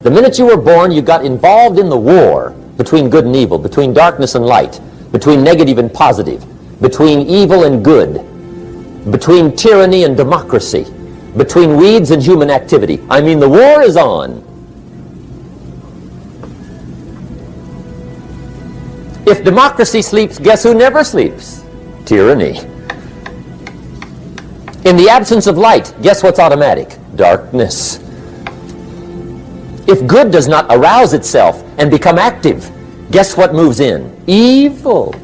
The minute you were born, you got involved in the war between good and evil, between darkness and light, between negative and positive, between evil and good, between tyranny and democracy, between weeds and human activity. I mean, the war is on. If democracy sleeps, guess who never sleeps? Tyranny. In the absence of light, guess what's automatic? Darkness. If good does not arouse itself and become active, guess what moves in? Evil.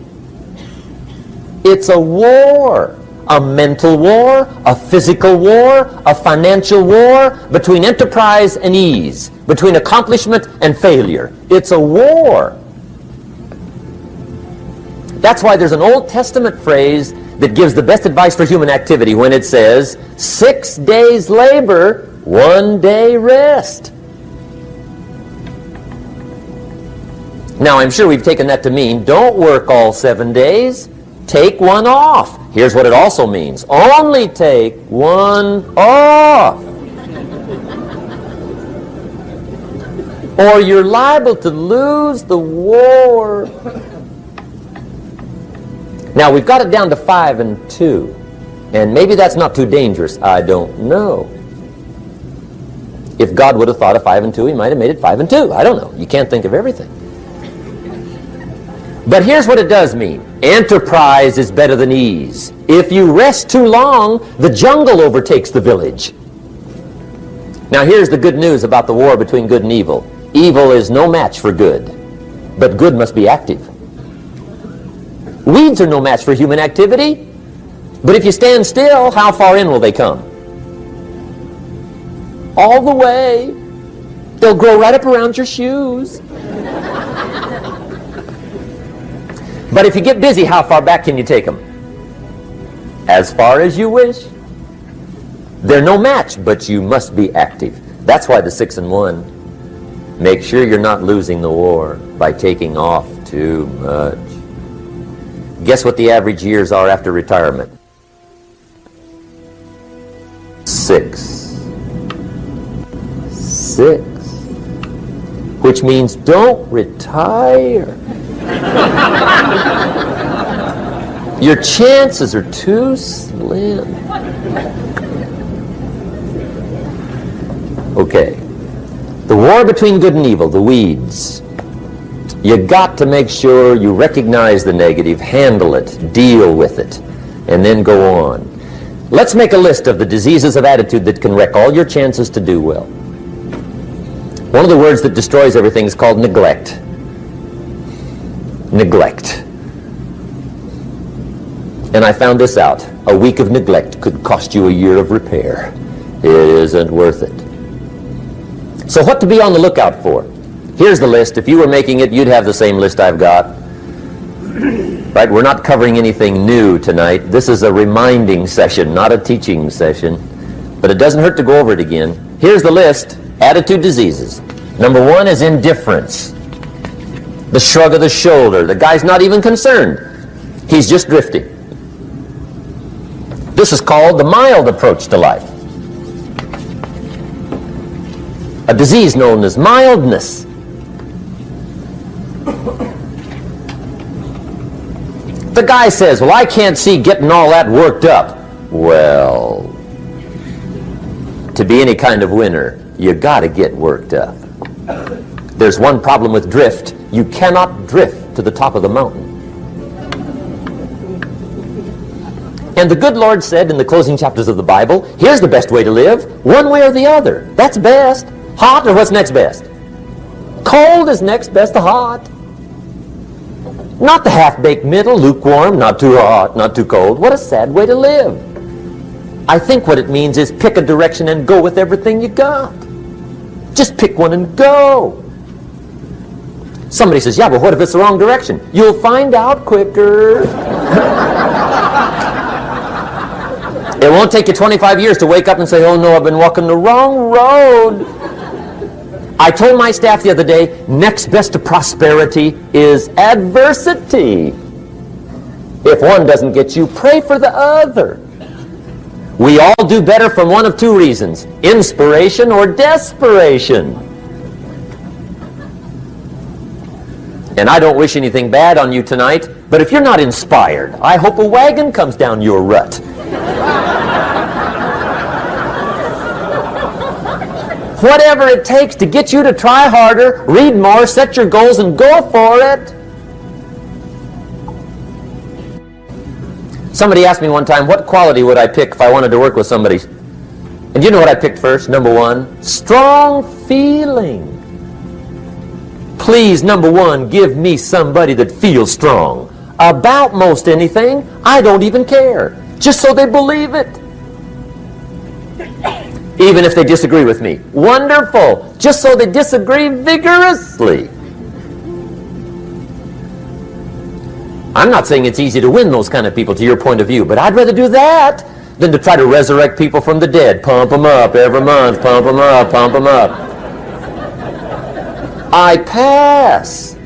It's a war. A mental war, a physical war, a financial war, between enterprise and ease, between accomplishment and failure. It's a war. That's why there's an Old Testament phrase that gives the best advice for human activity when it says, 6 days labor, 1 day rest. Now, I'm sure we've taken that to mean, don't work all 7 days, take one off. Here's what it also means, only take one off. Or you're liable to lose the war. Now, we've got it down to 5 and 2, and maybe that's not too dangerous, I don't know. If God would have thought of 5 and 2, he might have made it 5 and 2, I don't know. You can't think of everything. But here's what it does mean. Enterprise is better than ease. If you rest too long, the jungle overtakes the village. Now here's the good news about the war between good and evil. Evil is no match for good, but good must be active. Weeds are no match for human activity, but if you stand still, how far in will they come? All the way. They'll grow right up around your shoes. But if you get busy, how far back can you take them? As far as you wish. They're no match, but you must be active. That's why the 6 and 1. Make sure you're not losing the war by taking off too much. Guess what the average years are after retirement? 6. 6. Which means don't retire. Your chances are too slim. Okay. The war between good and evil, the weeds. You got to make sure you recognize the negative, handle it, deal with it, and then go on. Let's make a list of the diseases of attitude that can wreck all your chances to do well. One of the words that destroys everything is called neglect. Neglect. And I found this out. A week of neglect could cost you a year of repair. It isn't worth it. So what to be on the lookout for? Here's the list. If you were making it, you'd have the same list I've got. Right? We're not covering anything new tonight. This is a reminding session, not a teaching session. But it doesn't hurt to go over it again. Here's the list. Attitude diseases. Number 1 is indifference. The shrug of the shoulder. The guy's not even concerned. He's just drifting. This is called the mild approach to life. A disease known as mildness. The guy says, well, I can't see getting all that worked up. Well, to be any kind of winner, you got to get worked up. There's one problem with drift. You cannot drift to the top of the mountain. And the good Lord said in the closing chapters of the Bible, here's the best way to live, one way or the other. That's best. Hot or what's next best? Cold is next best to hot. Not the half-baked middle, lukewarm, not too hot, not too cold. What a sad way to live. I think what it means is pick a direction and go with everything you got. Just pick one and go. Somebody says, yeah, but what if it's the wrong direction? You'll find out quicker. It won't take you 25 years to wake up and say, oh no, I've been walking the wrong road. I told my staff the other day, next best to prosperity is adversity. If one doesn't get you, pray for the other. We all do better from one of two reasons, inspiration or desperation. And I don't wish anything bad on you tonight, but if you're not inspired, I hope a wagon comes down your rut. Whatever it takes to get you to try harder, read more, set your goals, and go for it. Somebody asked me one time, what quality would I pick if I wanted to work with somebody? And you know what I picked first? Number one, strong feeling. Please, number one, give me somebody that feels strong about most anything. I don't even care. Just so they believe it. Even if they disagree with me. Wonderful. Just so they disagree vigorously. I'm not saying it's easy to win those kind of people to your point of view, but I'd rather do that than to try to resurrect people from the dead. Pump them up every month. Pump them up, pump them up. I pass.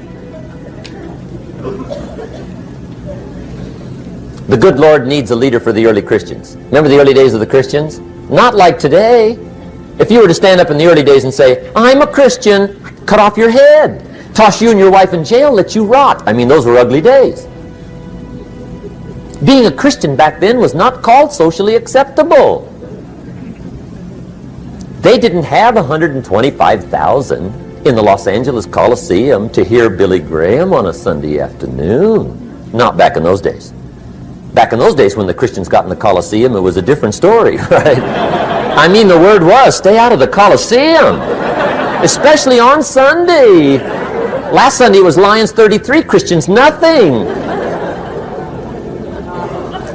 The good Lord needs a leader for the early Christians. Remember the early days of the Christians? Not like today. If you were to stand up in the early days and say, I'm a Christian, cut off your head, toss you and your wife in jail, let you rot. I mean, those were ugly days. Being a Christian back then was not called socially acceptable. They didn't have 125,000 in the Los Angeles Coliseum to hear Billy Graham on a Sunday afternoon. Not back in those days. Back in those days when the Christians got in the Coliseum, it was a different story, right? I mean, the word was, stay out of the Coliseum, especially on Sunday. Last Sunday was Lions 33, Christians nothing.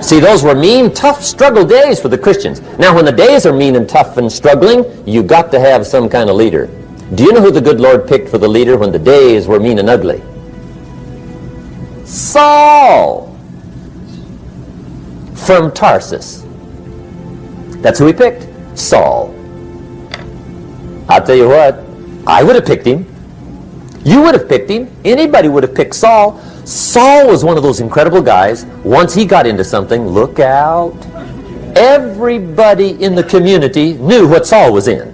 See, those were mean, tough struggle days for the Christians. Now, when the days are mean and tough and struggling, you got to have some kind of leader. Do you know who the good Lord picked for the leader when the days were mean and ugly? Saul from Tarsus. That's who he picked, Saul. I'll tell you what, I would have picked him. You would have picked him. Anybody would have picked Saul. Saul was one of those incredible guys. Once he got into something, look out. Everybody in the community knew what Saul was in.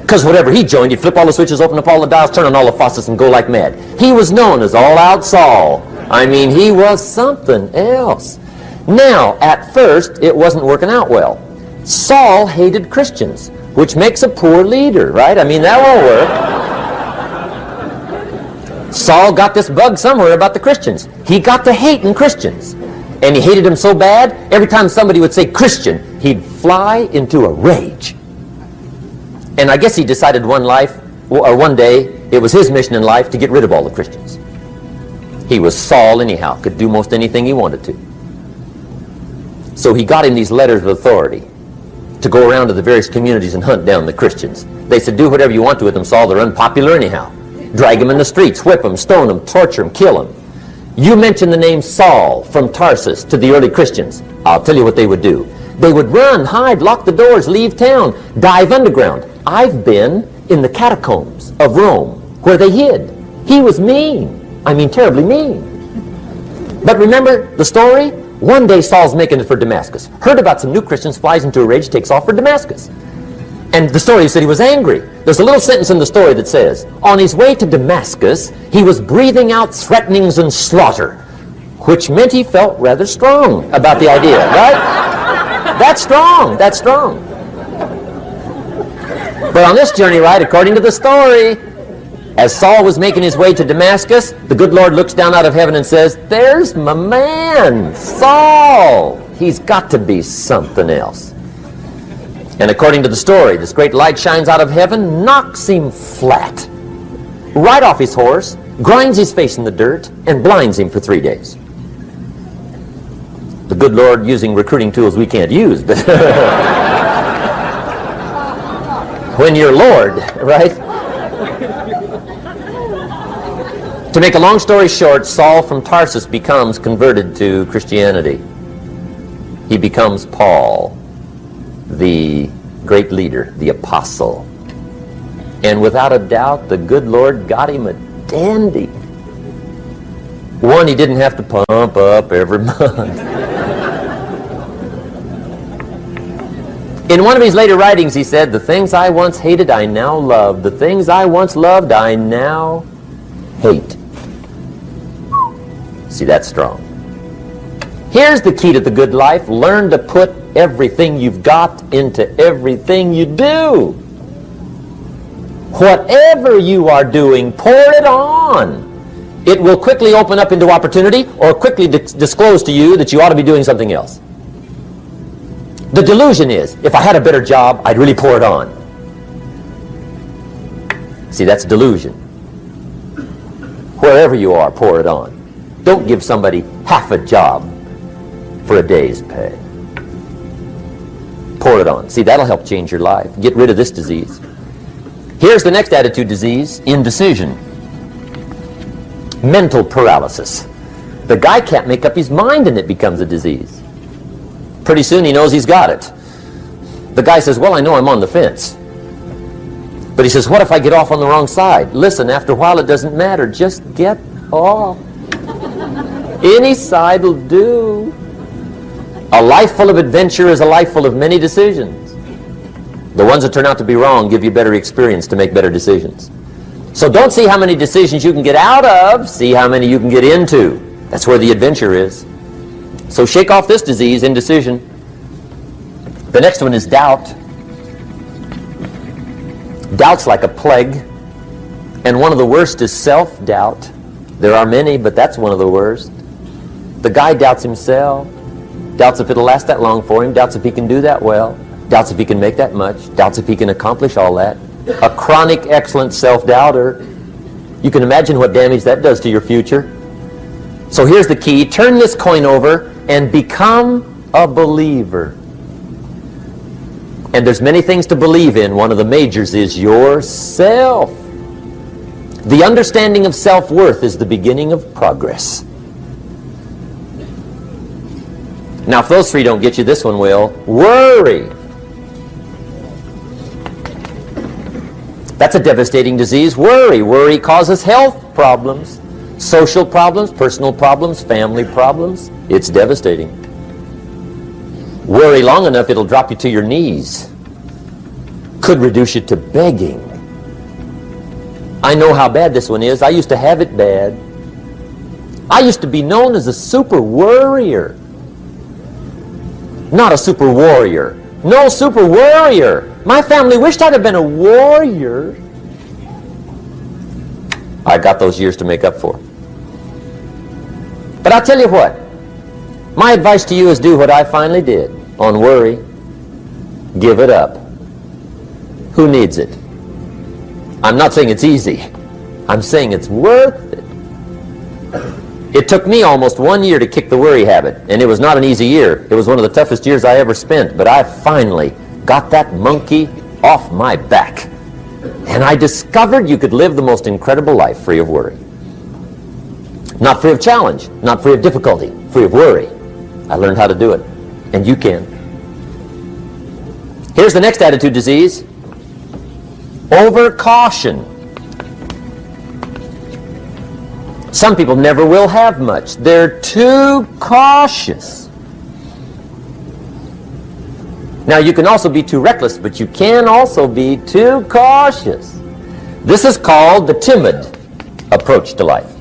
Because whatever he joined, he'd flip all the switches, open up all the dials, turn on all the faucets, and go like mad. He was known as All-Out Saul. I mean, he was something else. Now, at first, it wasn't working out well. Saul hated Christians, which makes a poor leader, right? I mean, that won't work. Saul got this bug somewhere about the Christians. He got to hating Christians. And he hated them so bad, every time somebody would say Christian, he'd fly into a rage. And I guess he decided one day, it was his mission in life to get rid of all the Christians. He was Saul anyhow, could do most anything he wanted to. So he got him these letters of authority to go around to the various communities and hunt down the Christians. They said, do whatever you want to with them, Saul. They're unpopular anyhow. Drag them in the streets, whip them, stone them, torture them, kill them. You mention the name Saul from Tarsus to the early Christians. I'll tell you what they would do. They would run, hide, lock the doors, leave town, dive underground. I've been in the catacombs of Rome where they hid. He was mean. I mean, terribly mean. But remember the story? One day Saul's making it for Damascus. Heard about some new Christians, flies into a rage, takes off for Damascus. And the story said he was angry. There's a little sentence in the story that says, on his way to Damascus, he was breathing out threatenings and slaughter, which meant he felt rather strong about the idea, right? That's strong, that's strong. But on this journey, right, according to the story, as Saul was making his way to Damascus, the good Lord looks down out of heaven and says, there's my man, Saul. He's got to be something else. And according to the story, this great light shines out of heaven, knocks him flat, right off his horse, grinds his face in the dirt, and blinds him for 3 days. The good Lord using recruiting tools we can't use, but when you're Lord, right? To make a long story short, Saul from Tarsus becomes converted to Christianity. He becomes Paul, the great leader, the apostle. And without a doubt, the good Lord got him a dandy. One he didn't have to pump up every month. In one of his later writings, he said, the things I once hated, I now love. The things I once loved, I now hate. See, that's strong. Here's the key to the good life. Learn to put everything you've got into everything you do. Whatever you are doing, pour it on. It will quickly open up into opportunity or quickly disclose to you that you ought to be doing something else. The delusion is, if I had a better job, I'd really pour it on. See, that's delusion. Wherever you are, pour it on. Don't give somebody half a job for a day's pay. Pour it on. See, that'll help change your life. Get rid of this disease. Here's the next attitude disease, indecision. Mental paralysis. The guy can't make up his mind and it becomes a disease. Pretty soon he knows he's got it. The guy says, well, I know I'm on the fence. But he says, what if I get off on the wrong side? Listen, after a while it doesn't matter. Just get off. Any side will do. A life full of adventure is a life full of many decisions. The ones that turn out to be wrong give you better experience to make better decisions. So don't see how many decisions you can get out of, see how many you can get into. That's where the adventure is. So shake off this disease, indecision. The next one is doubt. Doubt's like a plague. And one of the worst is self-doubt. There are many, but that's one of the worst. The guy doubts himself. Doubts if it'll last that long for him. Doubts if he can do that well. Doubts if he can make that much. Doubts if he can accomplish all that. A chronic, excellent self-doubter. You can imagine what damage that does to your future. So here's the key. Turn this coin over and become a believer. And there's many things to believe in. One of the majors is yourself. The understanding of self-worth is the beginning of progress. Now, if those three don't get you, this one will. Worry. That's a devastating disease. Worry. Worry causes health problems, social problems, personal problems, family problems. It's devastating. Worry long enough, it'll drop you to your knees. Could reduce you to begging. I know how bad this one is. I used to have it bad. I used to be known as a super worrier. Not a super warrior. No, super worrier. My family wished I'd have been a warrior. I got those years to make up for. But I'll tell you what. My advice to you is do what I finally did on worry. Give it up. Who needs it? I'm not saying it's easy. I'm saying it's worth it. It took me almost 1 year to kick the worry habit, and it was not an easy year. It was one of the toughest years I ever spent, but I finally got that monkey off my back. And I discovered you could live the most incredible life free of worry. Not free of challenge, not free of difficulty, free of worry. I learned how to do it, and you can. Here's the next attitude disease. Over-caution. Some people never will have much. They're too cautious. Now, you can also be too reckless, but you can also be too cautious. This is called the timid approach to life.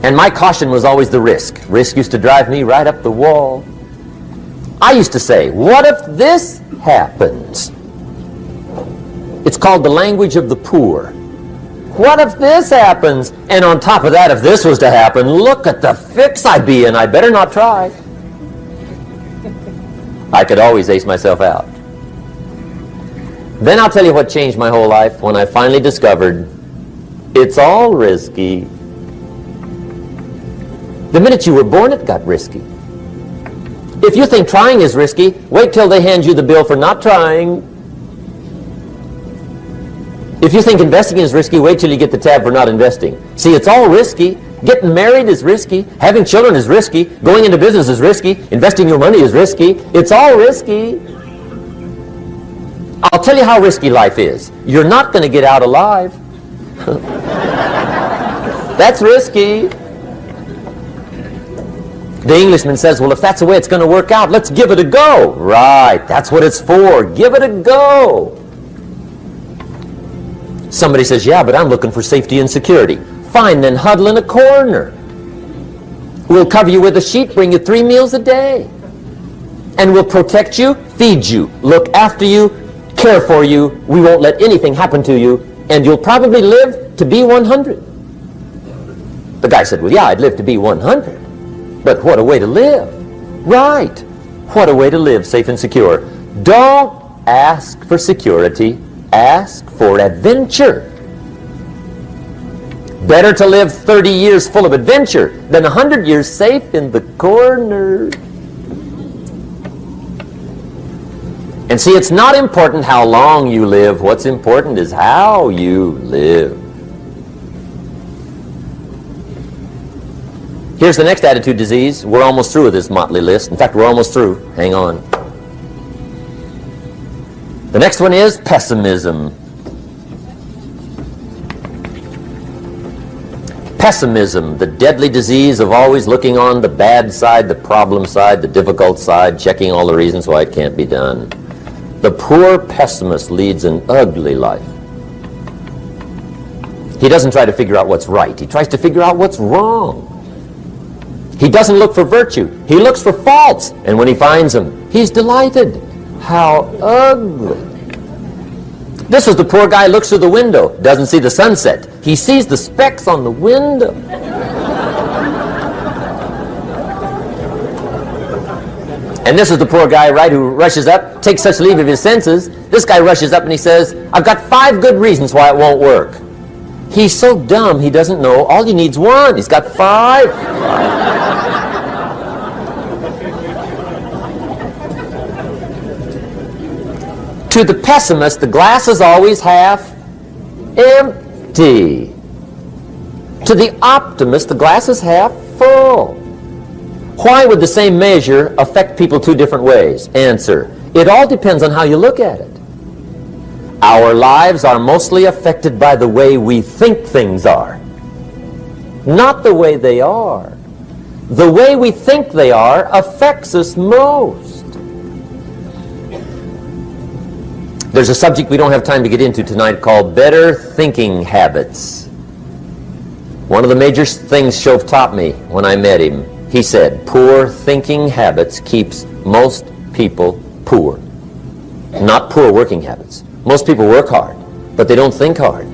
And my caution was always the risk. Risk used to drive me right up the wall. I used to say, what if this happens? It's called the language of the poor. What if this happens? And on top of that, if this was to happen, look at the fix I'd be in. I better not try. I could always ace myself out. Then I'll tell you what changed my whole life when I finally discovered it's all risky. The minute you were born, it got risky. If you think trying is risky, wait till they hand you the bill for not trying. If you think investing is risky, wait till you get the tab for not investing. See, it's all risky. Getting married is risky. Having children is risky. Going into business is risky. Investing your money is risky. It's all risky. I'll tell you how risky life is. You're not going to get out alive. That's risky. The Englishman says, well, if that's the way it's going to work out, let's give it a go. Right, that's what it's for. Give it a go. Somebody says, yeah, but I'm looking for safety and security. Fine, then huddle in a corner. We'll cover you with a sheet, bring you 3 meals a day. And we'll protect you, feed you, look after you, care for you. We won't let anything happen to you, and you'll probably live to be 100. The guy said, well, yeah, I'd live to be 100. But what a way to live. Right. What a way to live, safe and secure. Don't ask for security. Ask for adventure. Better to live 30 years full of adventure than 100 years safe in the corner. And see, it's not important how long you live. What's important is how you live. Here's the next attitude disease. We're almost through with this motley list. In fact, we're almost through. Hang on. The next one is pessimism. Pessimism, the deadly disease of always looking on the bad side, the problem side, the difficult side, checking all the reasons why it can't be done. The poor pessimist leads an ugly life. He doesn't try to figure out what's right. He tries to figure out what's wrong. He doesn't look for virtue. He looks for faults. And when he finds them, he's delighted. How ugly. This is the poor guy who looks through the window, doesn't see the sunset. He sees the specks on the window. And this is the poor guy, right, who rushes up, takes such leave of his senses. This guy rushes up and he says, I've got 5 good reasons why it won't work. He's so dumb he doesn't know all he needs 1. He's got 5. To the pessimist, the glass is always half empty. To the optimist, the glass is half full. Why would the same measure affect people 2 different ways? Answer, it all depends on how you look at it. Our lives are mostly affected by the way we think things are, not the way they are. The way we think they are affects us most. There's a subject we don't have time to get into tonight called better thinking habits. One of the major things Shove taught me when I met him, he said, poor thinking habits keeps most people poor. Not poor working habits. Most people work hard, but they don't think hard.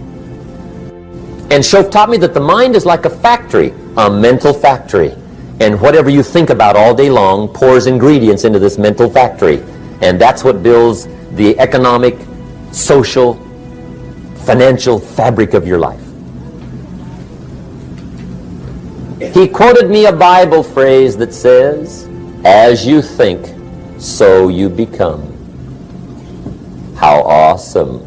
And Shove taught me that the mind is like a factory, a mental factory. And whatever you think about all day long pours ingredients into this mental factory. And that's what builds the economic, social, financial fabric of your life. He quoted me a Bible phrase that says, as you think, so you become. How awesome.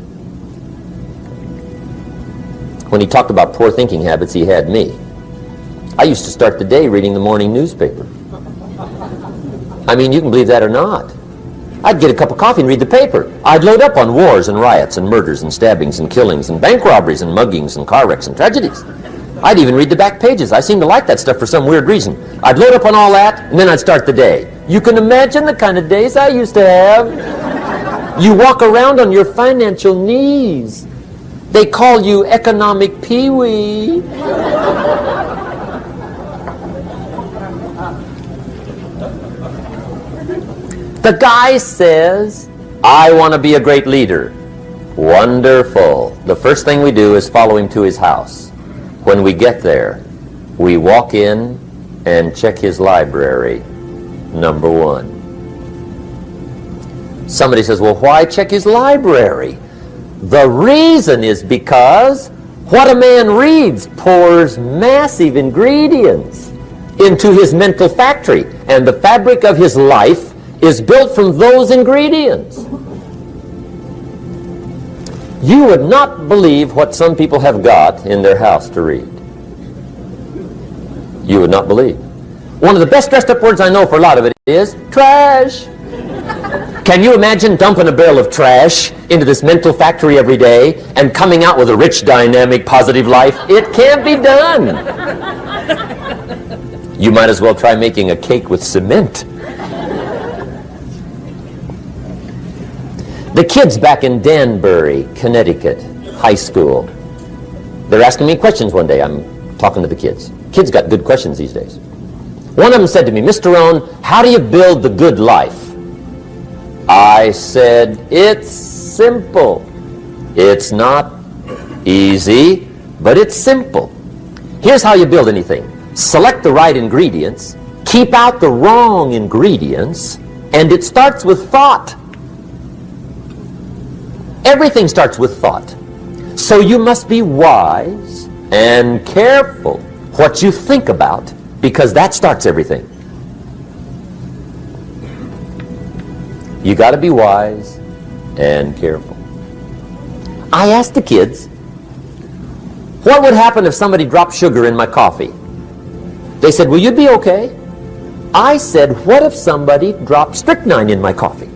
When he talked about poor thinking habits, he had me. I used to start the day reading the morning newspaper. I mean, you can believe that or not. I'd get a cup of coffee and read the paper. I'd load up on wars and riots and murders and stabbings and killings and bank robberies and muggings and car wrecks and tragedies. I'd even read the back pages. I seem to like that stuff for some weird reason. I'd load up on all that, and then I'd start the day. You can imagine the kind of days I used to have. You walk around on your financial knees. They call you economic peewee. The guy says, I want to be a great leader. Wonderful. The first thing we do is follow him to his house. When we get there, we walk in and check his library. Number 1. Somebody says, well, why check his library? The reason is because what a man reads pours massive ingredients into his mental factory, and the fabric of his life is built from those ingredients. You would not believe what some people have got in their house to read. You would not believe. One of the best dressed up words I know for a lot of it is trash. Can you imagine dumping a barrel of trash into this mental factory every day and coming out with a rich, dynamic, positive life? It can't be done. You might as well try making a cake with cement. The kids back in Danbury, Connecticut, high school. They're asking me questions one day. I'm talking to the kids. Kids got good questions these days. One of them said to me, Mr. Rohn, how do you build the good life? I said, it's simple. It's not easy, but it's simple. Here's how you build anything. Select the right ingredients, keep out the wrong ingredients, and it starts with thought. Everything starts with thought. So you must be wise and careful what you think about, because that starts everything. You got to be wise and careful. I asked the kids, what would happen if somebody dropped sugar in my coffee? They said, well, you'd be okay. I said, what if somebody dropped strychnine in my coffee?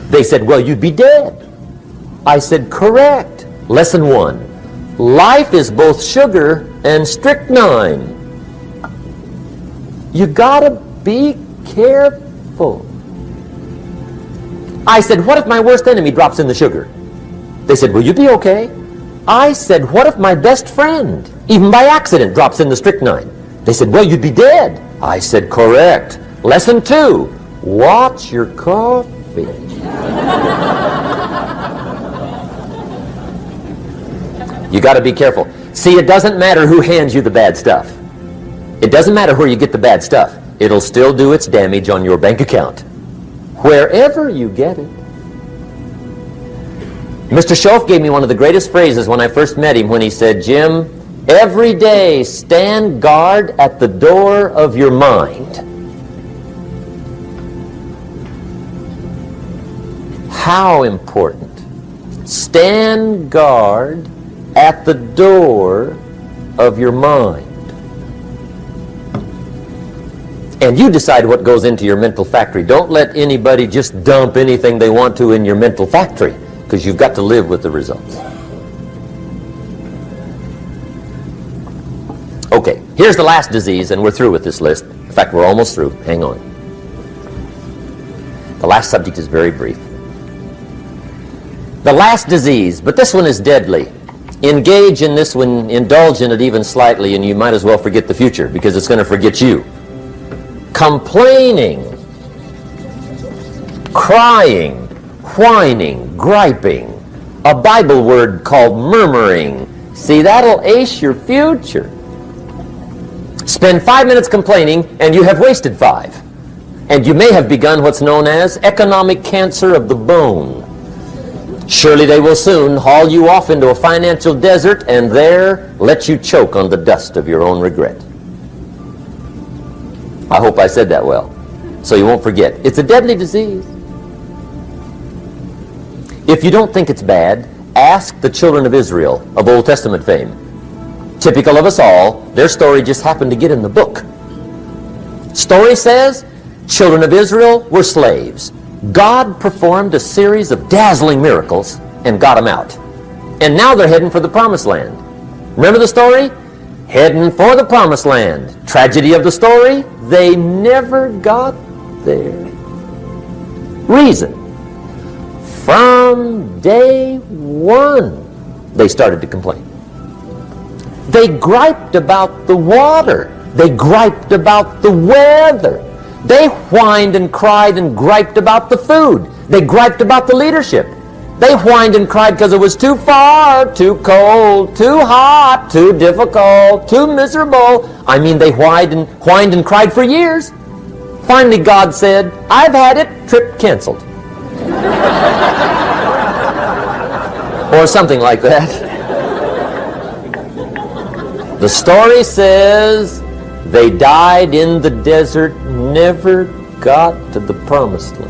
They said, well, you'd be dead. I said, correct. Lesson 1. Life is both sugar and strychnine. You gotta be careful. I said, what if my worst enemy drops in the sugar? They said, will you be okay? I said, what if my best friend, even by accident, drops in the strychnine? They said, well, you'd be dead. I said, correct. Lesson 2, watch your coffee. You got to be careful. See, it doesn't matter who hands you the bad stuff. It doesn't matter where you get the bad stuff. It'll still do its damage on your bank account, wherever you get it. Mr. Schoaf gave me one of the greatest phrases when I first met him when he said, Jim, every day stand guard at the door of your mind. How important. Stand guard at the door of your mind. And you decide what goes into your mental factory. Don't let anybody just dump anything they want to in your mental factory, because you've got to live with the results. Okay, here's the last disease, and we're through with this list. In fact, we're almost through. Hang on. The last subject is very brief. The last disease, but this one is deadly. Engage in this one, indulge in it even slightly, and you might as well forget the future, because it's going to forget you. Complaining, crying, whining, griping, a Bible word called murmuring. See, that'll ace your future. Spend 5 minutes complaining, and you have wasted 5. And you may have begun what's known as economic cancer of the bone. Surely they will soon haul you off into a financial desert and there let you choke on the dust of your own regret. I hope I said that well, so you won't forget. It's a deadly disease. If you don't think it's bad, ask the children of Israel of Old Testament fame. Typical of us all, their story just happened to get in the book. Story says, children of Israel were slaves. God performed a series of dazzling miracles and got them out. And now they're heading for the promised land. Remember the story? Heading for the promised land. Tragedy of the story, they never got there. Reason. From day one, they started to complain. They griped about the water. They griped about the weather. They whined and cried and griped about the food. They griped about the leadership. They whined and cried because it was too far, too cold, too hot, too difficult, too miserable. I mean, they whined and cried for years. Finally, God said, I've had it, trip canceled. Or something like that. The story says they died in the desert, never got to the promised land.